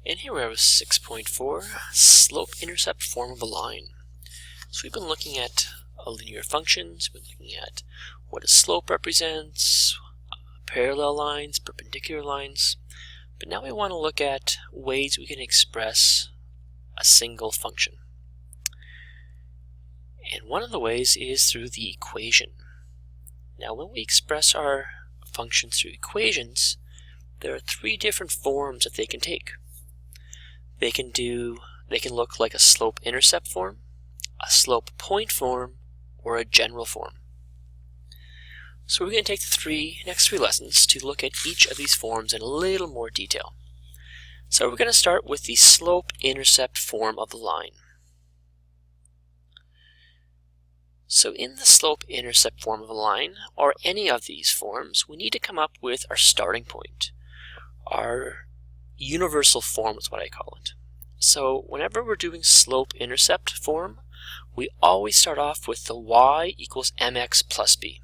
And here we have a 6.4 slope-intercept form of a line. So we've been looking at linear functions, we've been looking at what a slope represents, parallel lines, perpendicular lines, but now we want to look at ways we can express a single function. And one of the ways is through the equation. Now when we express our functions through equations, there are three different forms that they can take. They can look like a slope-intercept form, a slope-point form, or a general form. So we're going to take the next three lessons to look at each of these forms in a little more detail. So we're going to start with the slope-intercept form of the line. So in the slope-intercept form of a line, or any of these forms, we need to come up with our starting point. Our universal form is what I call it. So whenever we're doing slope-intercept form, we always start off with the y equals mx plus b.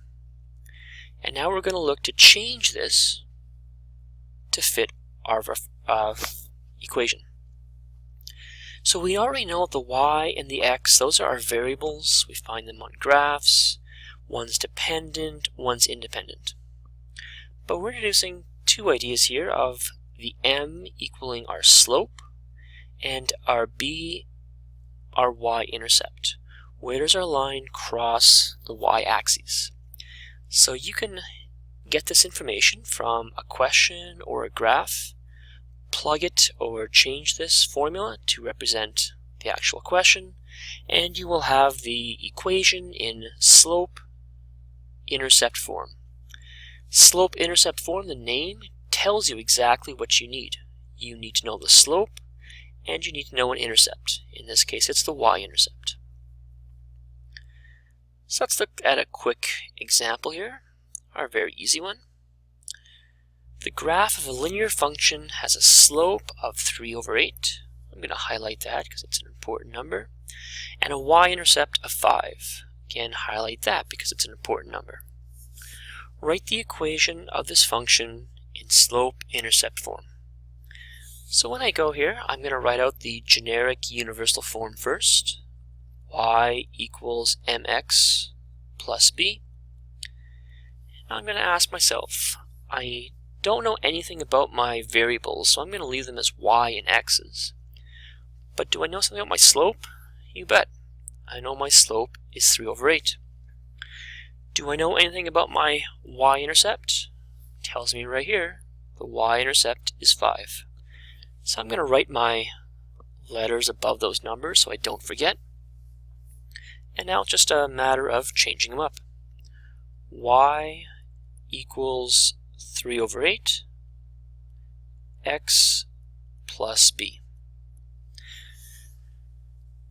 And now we're going to look to change this to fit our equation. So we already know the y and the x, those are our variables. We find them on graphs. One's dependent, one's independent. But we're introducing two ideas here of the m equaling our slope and our b, our y-intercept. Where does our line cross the y-axis? So you can get this information from a question or a graph, plug it or change this formula to represent the actual question, and you will have the equation in slope-intercept form. Slope-intercept form, the name tells you exactly what you need. You need to know the slope and you need to know an intercept. In this case, it's the y-intercept. So let's look at a quick example here, our very easy one. The graph of a linear function has a slope of 3 over 8. I'm going to highlight that because it's an important number. And a y-intercept of 5. Again, highlight that because it's an important number. Write the equation of this function in slope-intercept form. So when I go here, I'm going to write out the generic universal form first. Y equals mx plus b. I'm going to ask myself, I don't know anything about my variables, so I'm going to leave them as y and x's. But do I know something about my slope? You bet. I know my slope is 3 over 8. Do I know anything about my y-intercept? Tells me right here, the y-intercept is 5. So I'm going to write my letters above those numbers so I don't forget. And now it's just a matter of changing them up. Y equals 3 over 8, x plus b.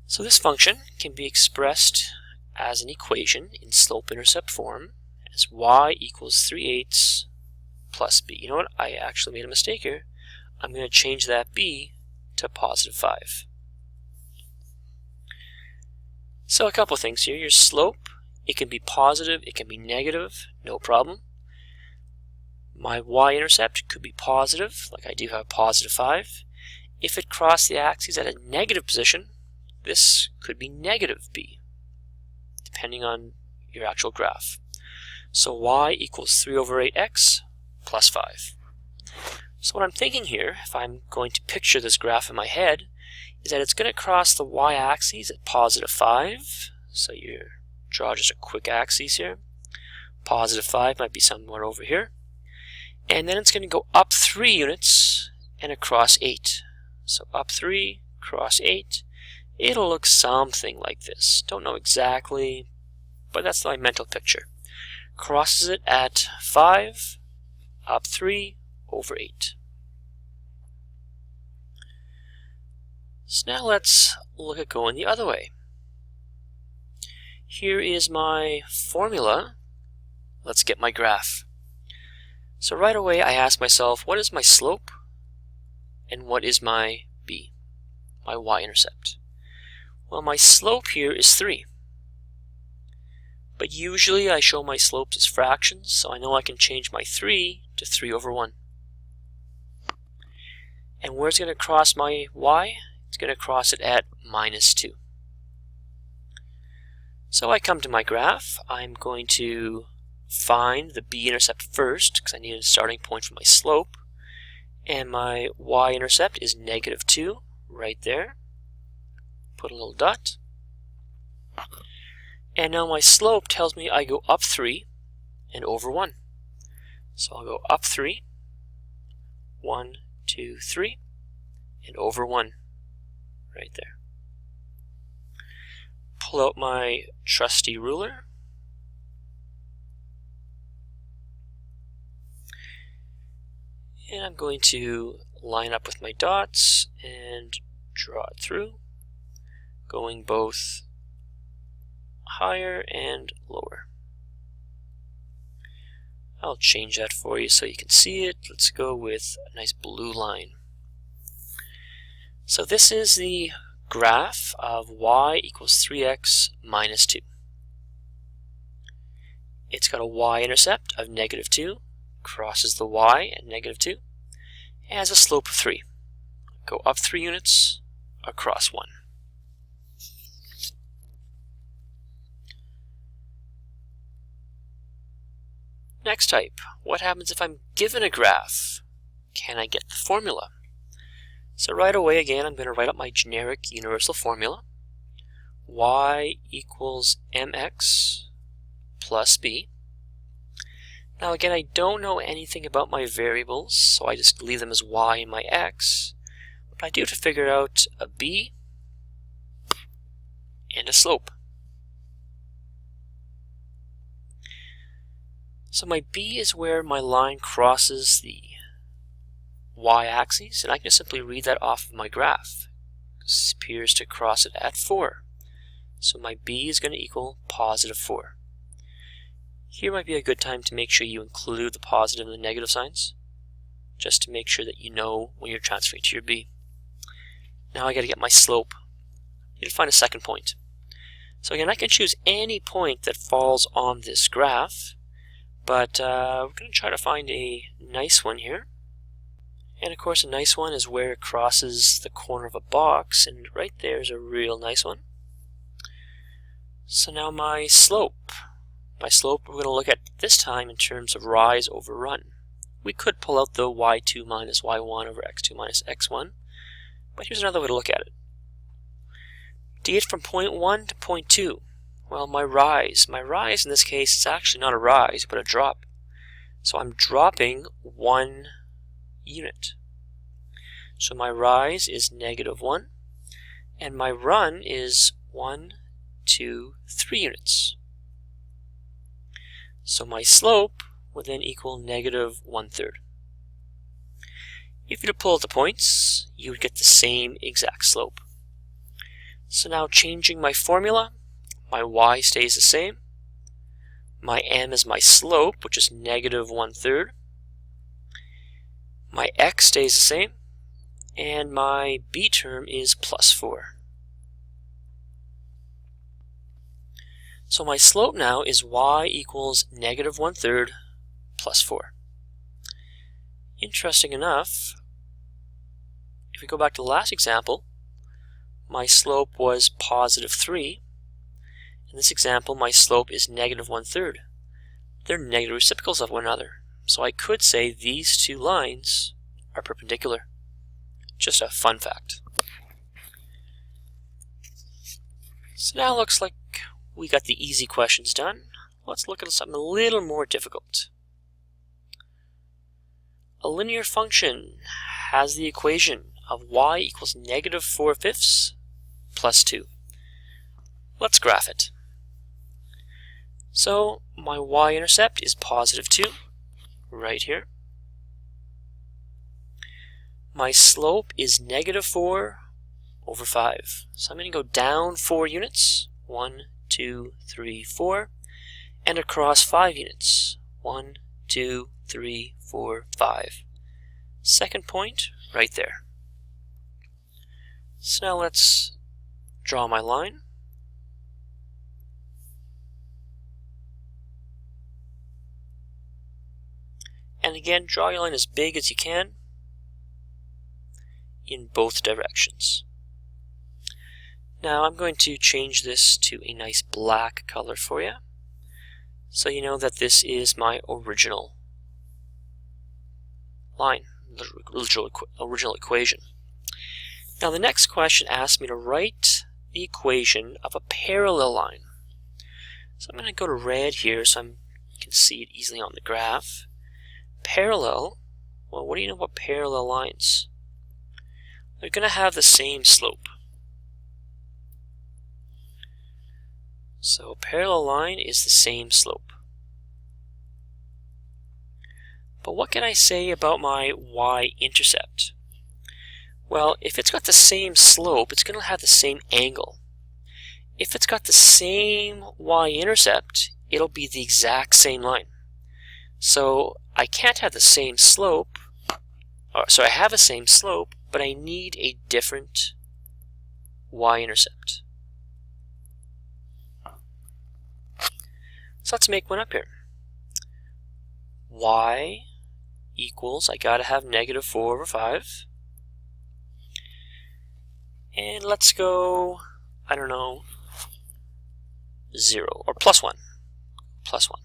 So this function can be expressed as an equation in slope-intercept form as y equals 3/8 plus b. You know what? I actually made a mistake here. I'm going to change that b to positive 5. So a couple things here. Your slope, it can be positive, it can be negative, no problem. My y-intercept could be positive, like I do have positive 5. If it crossed the axis at a negative position, this could be negative b, depending on your actual graph. So y equals 3 over 8x plus 5. So what I'm thinking here, if I'm going to picture this graph in my head, is that it's going to cross the y-axis at positive 5. So you draw just a quick axis here. Positive 5 might be somewhere over here. And then it's going to go up 3 units and across 8. So up 3, cross 8. It'll look something like this. Don't know exactly, but that's my mental picture. Crosses it at 5, up 3, over 8. So now let's look at going the other way. Here is my formula. Let's get my graph. So right away I ask myself, what is my slope and what is my b, my y-intercept? Well, my slope here is 3. But usually I show my slopes as fractions, so I know I can change my 3 to 3 over 1. And where's it going to cross my y? It's going to cross it at -2. So I come to my graph. I'm going to find the b-intercept first because I need a starting point for my slope. And my y-intercept is -2 right there. Put a little dot. And now my slope tells me I go up 3 and over 1. So I'll go up 3, 1, 2, 3, and over 1 right there. Pull out my trusty ruler. And I'm going to line up with my dots and draw it through, going both higher and lower. I'll change that for you so you can see it. Let's go with a nice blue line. So this is the graph of y equals 3x minus 2. It's got a y-intercept of -2, crosses the y at -2, and has a slope of 3. Go up 3 units, across 1. Next type, what happens if I'm given a graph? Can I get the formula? So right away again I'm going to write up my generic universal formula. Y equals mx plus b. Now again, I don't know anything about my variables, so I just leave them as y and my x. But I do have to figure out a b and a slope. So my b is where my line crosses the y-axis, and I can simply read that off of my graph. It appears to cross it at 4. So my b is going to equal +4. Here might be a good time to make sure you include the positive and the negative signs, just to make sure that you know when you're transferring to your b. Now I got to get my slope. I need to find a second point. So again, I can choose any point that falls on this graph, but we're going to try to find a nice one here. And of course, a nice one is where it crosses the corner of a box, and right there is a real nice one. So now my slope. My slope we're going to look at this time in terms of rise over run. We could pull out the y2 minus y1 over x2 minus x1, but here's another way to look at it. To get from point 1 to point 2, well, my rise in this case is actually not a rise, but a drop. So I'm dropping 1 unit. So my rise is -1, and my run is 1, 2, 3 units. So my slope would then equal -1/3. If you were to pull out the points, you would get the same exact slope. So now changing my formula, my y stays the same. My m is my slope, which is -1/3. My x stays the same, and my b term is +4. So my slope now is y equals -1/3 plus 4. Interesting enough, if we go back to the last example, my slope was +3. In this example, my slope is -1/3. They're negative reciprocals of one another. So I could say these two lines are perpendicular. Just a fun fact. So now it looks like we got the easy questions done. Let's look at something a little more difficult. A linear function has the equation of y equals -4/5 plus 2. Let's graph it. So my y-intercept is +2, right here. My slope is -4 over 5. So I'm going to go down 4 units. 1, 2, 3, 4, and across 5 units. 1, 2, 3, 4, 5. Second point right there. So now let's draw my line. And again, draw your line as big as you can. in both directions. Now I'm going to change this to a nice black color for you, so you know that this is my original line, original equation. Now the next question asks me to write the equation of a parallel line. So I'm going to go to red here so you can see it easily on the graph. Parallel, well, what do you know about parallel lines? They're going to have the same slope. So a parallel line is the same slope. But what can I say about my y-intercept? Well, if it's got the same slope, it's going to have the same angle. If it's got the same y-intercept, it'll be the exact same line. So I can't have the same slope, so I have the same slope, but I need a different y-intercept. So let's make one up here. Y equals, I gotta have negative 4/5. And let's go, I don't know, 0 or plus 1. Plus 1.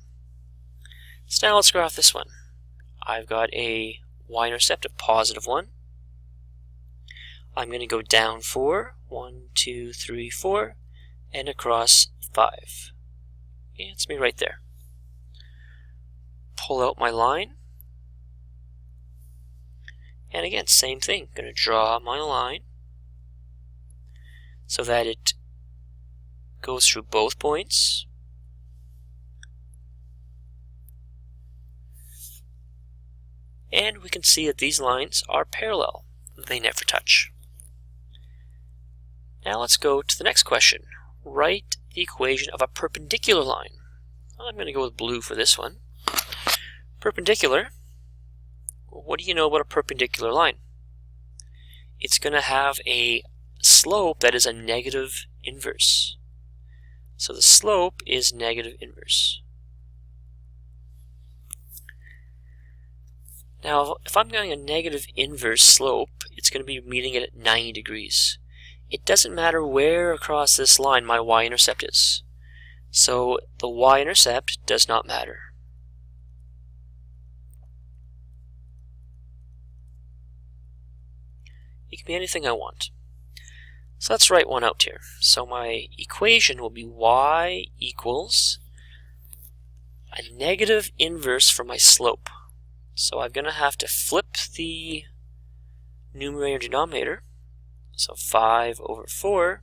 So now let's graph this one. I've got a y-intercept of positive 1. I'm going to go down 4, 1, 2, 3, 4, and across 5. It's me right there. Pull out my line. And again, same thing. I'm going to draw my line so that it goes through both points. And we can see that these lines are parallel. They never touch. Now let's go to the next question. Write the equation of a perpendicular line. I'm going to go with blue for this one. Perpendicular. What do you know about a perpendicular line? It's going to have a slope that is a negative inverse. So the slope is negative inverse. Now, if I'm going a negative inverse slope, it's going to be meeting it at 90 degrees. It doesn't matter where across this line my y-intercept is. So the y-intercept does not matter. It can be anything I want. So let's write one out here. So my equation will be y equals a negative inverse for my slope. So I'm going to have to flip the numerator denominator. So 5/4,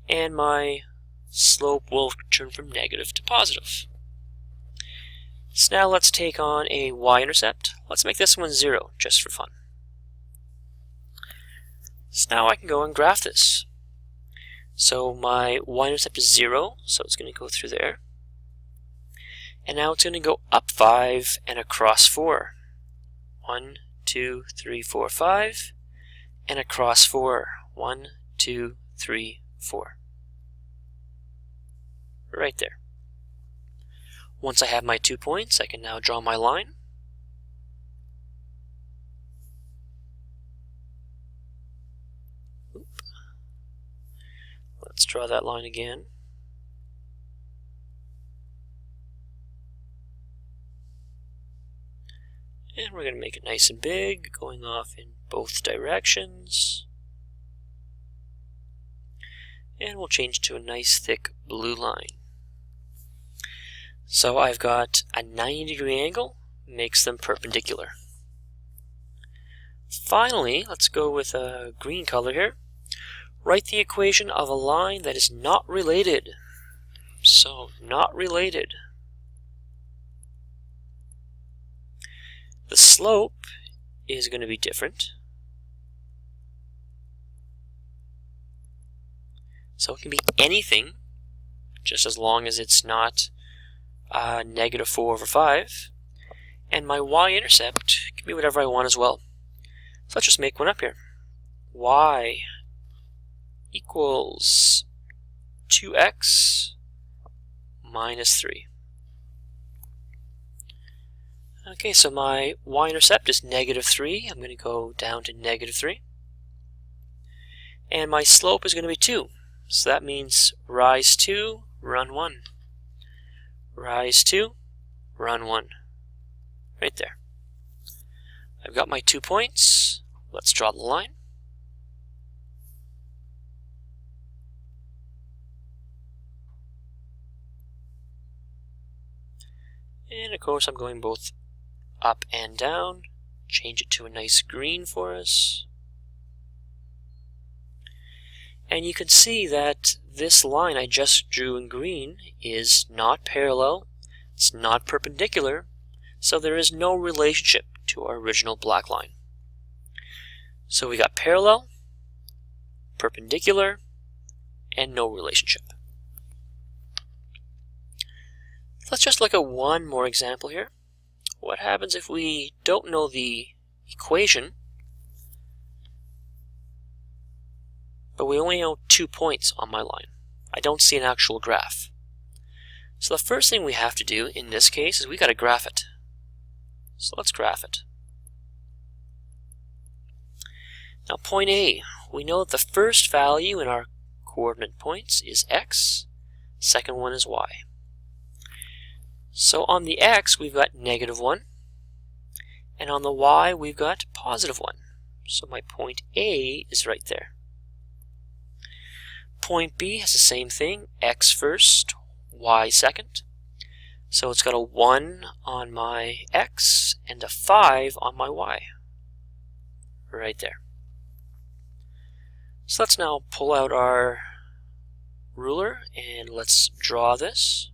and my slope will turn from negative to positive. So now let's take on a y-intercept. Let's make this one 0, just for fun. So now I can go and graph this. So my y-intercept is 0, so it's going to go through there. And now it's going to go up 5 and across 4. 1, 2, 3, 4, 5. And across 4. 1, 2, 3, 4. Right there. Once I have my 2 points, I can now draw my line. Let's draw that line again. And we're going to make it nice and big, going off in both directions. And we'll change to a nice thick blue line. So I've got a 90-degree angle, makes them perpendicular. Finally, let's go with a green color here. Write the equation of a line that is not related. So, not related. The slope is going to be different. So it can be anything, just as long as it's not negative 4/5. And my y-intercept can be whatever I want as well. So let's just make one up here. Y equals 2x minus 3. Okay, so my y-intercept is negative 3. I'm going to go down to negative 3. And my slope is going to be 2. So that means rise 2, run 1. Rise 2, run 1. Right there. I've got my 2 points. Let's draw the line. And of course I'm going both up and down. Change it to a nice green for us. And you can see that this line I just drew in green is not parallel, it's not perpendicular, so there is no relationship to our original black line. So we got parallel, perpendicular, and no relationship. Let's just look at one more example here. What happens if we don't know the equation, but we only know 2 points on my line? I don't see an actual graph. So the first thing we have to do in this case is we got to graph it. So let's graph it. Now point A, we know that the first value in our coordinate points is x, second one is y. So on the x we've got -1, and on the y we've got +1. So my point A is right there. Point B has the same thing, x first, y second. So it's got a 1 on my x and a 5 on my y. Right there. So let's now pull out our ruler and let's draw this.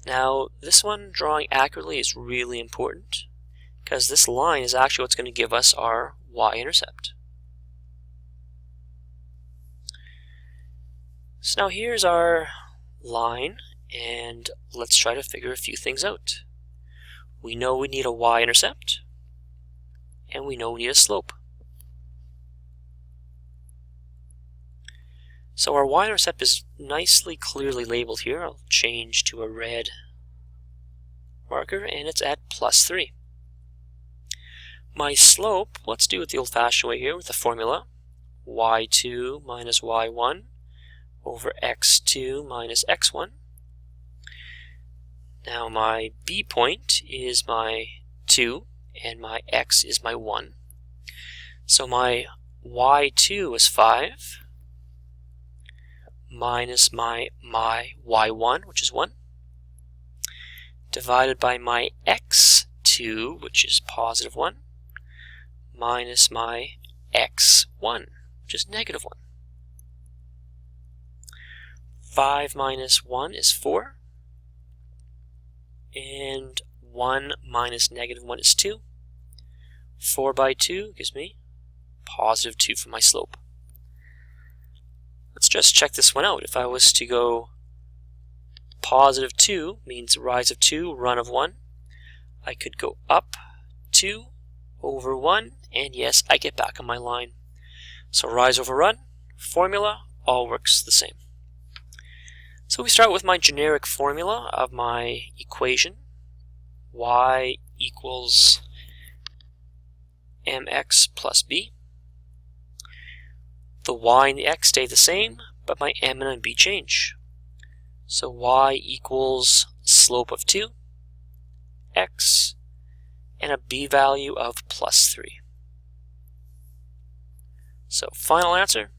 Now this one, drawing accurately, is really important because this line is actually what's going to give us our y-intercept. So now here's our line, and let's try to figure a few things out. We know we need a y-intercept, and we know we need a slope. So our y-intercept is nicely clearly labeled here. I'll change to a red marker, and it's at +3. My slope, let's do it the old-fashioned way here with the formula. y2 minus y1 over x2 minus x1. Now my B point is my 2 and my x is my 1. So my y2 is 5 minus my y1, which is 1, divided by my x2, which is +1, minus my x1, which is -1. 5 minus 1 is 4, and 1 minus -1 is 2. 4 by 2 gives me +2 for my slope. Let's just check this one out. If I was to go +2 means rise of 2, run of 1, I could go up 2 over 1, and yes, I get back on my line. So rise over run, formula, all works the same. So we start with my generic formula of my equation. Y equals mx plus b. The y and the x stay the same, but my m and b change. So y equals slope of 2, x, and a b value of +3. So final answer,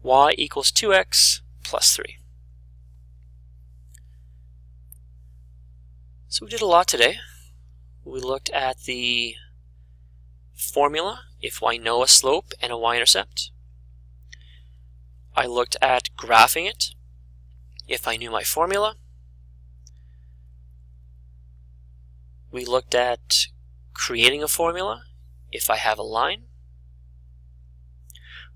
y equals 2x plus 3. So we did a lot today. We looked at the formula if I know a slope and a y-intercept. I looked at graphing it if I knew my formula. We looked at creating a formula if I have a line.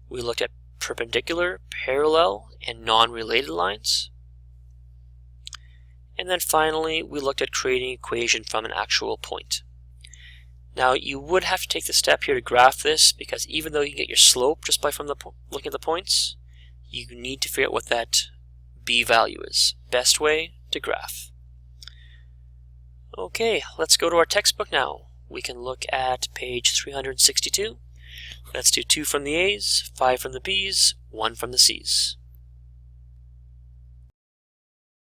We looked at perpendicular, parallel, and non-related lines. And then finally, we looked at creating an equation from an actual point. Now, you would have to take the step here to graph this, because even though you can get your slope just by looking at the points, you need to figure out what that b value is. Best way to graph. Okay, let's go to our textbook now. We can look at page 362, Let's do 2 from the A's, 5 from the B's, 1 from the C's.